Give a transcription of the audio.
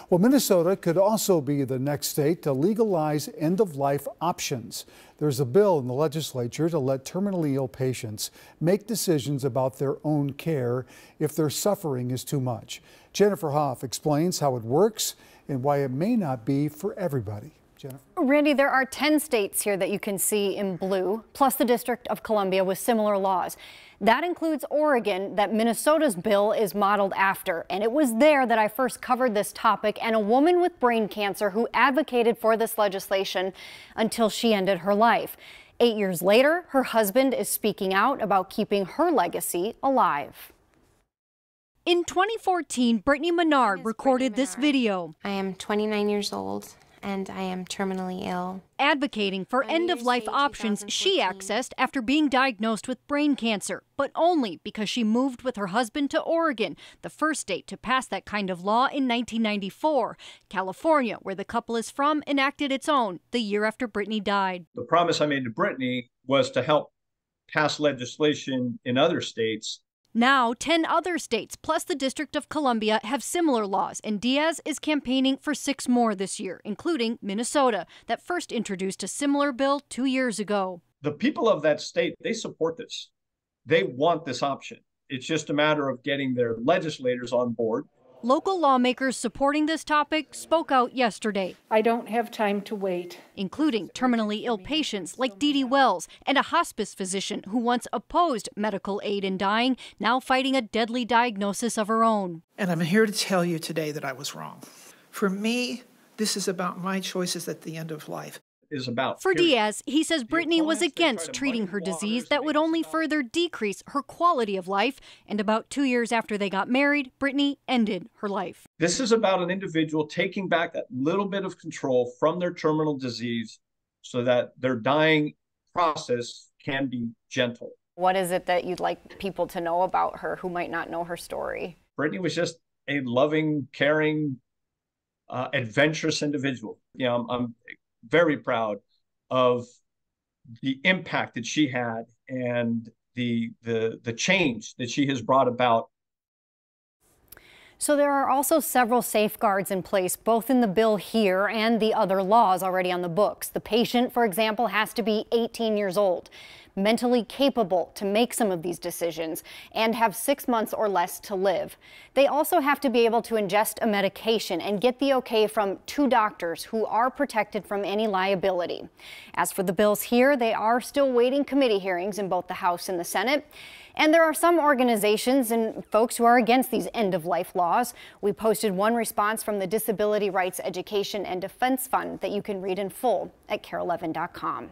Well, Minnesota could also be the next state to legalize end-of-life options. There's a bill in the legislature to let terminally ill patients make decisions about their own care if their suffering is too much. Jennifer Hoff explains how it works and why it may not be for everybody. Jennifer? Randy, there are 10 states here that you can see in blue, plus the District of Columbia with similar laws. That includes Oregon, that Minnesota's bill is modeled after. And it was there that I first covered this topic, and a woman with brain cancer who advocated for this legislation until she ended her life. 8 years later, her husband is speaking out about keeping her legacy alive. In 2014, Brittany Menard recorded this video. I am 29 years old and I am terminally ill. Advocating for end-of-life options she accessed after being diagnosed with brain cancer, but only because she moved with her husband to Oregon, the first state to pass that kind of law in 1994. California, where the couple is from, enacted its own the year after Brittany died. The promise I made to Brittany was to help pass legislation in other states. Now, 10 other states, plus the District of Columbia, have similar laws, and Diaz is campaigning for 6 more this year, including Minnesota, that first introduced a similar bill 2 years ago. The people of that state, they support this. They want this option. It's just a matter of getting their legislators on board. Local lawmakers supporting this topic spoke out yesterday. I don't have time to wait. Including terminally ill patients like Dee Dee Wells and a hospice physician who once opposed medical aid in dying, now fighting a deadly diagnosis of her own. And I'm here to tell you today that I was wrong. For me, this is about my choices at the end of life. For Diaz, he says Brittany was against treating her disease that would only further decrease her quality of life. And about 2 years after they got married, Brittany ended her life. This is about an individual taking back that little bit of control from their terminal disease so that their dying process can be gentle. What is it that you'd like people to know about her who might not know her story? Brittany was just a loving, caring, adventurous individual. You know, I'm very proud of the impact that she had and the change that she has brought about. So there are also several safeguards in place, both in the bill here and the other laws already on the books. The patient, for example, has to be 18 years old, mentally capable to make some of these decisions, and have 6 months or less to live. They also have to be able to ingest a medication and get the okay from 2 doctors who are protected from any liability. As for the bills here, they are still waiting committee hearings in both the House and the Senate. And there are some organizations and folks who are against these end-of-life laws. We posted one response from the Disability Rights Education and Defense Fund that you can read in full at KARE11.com.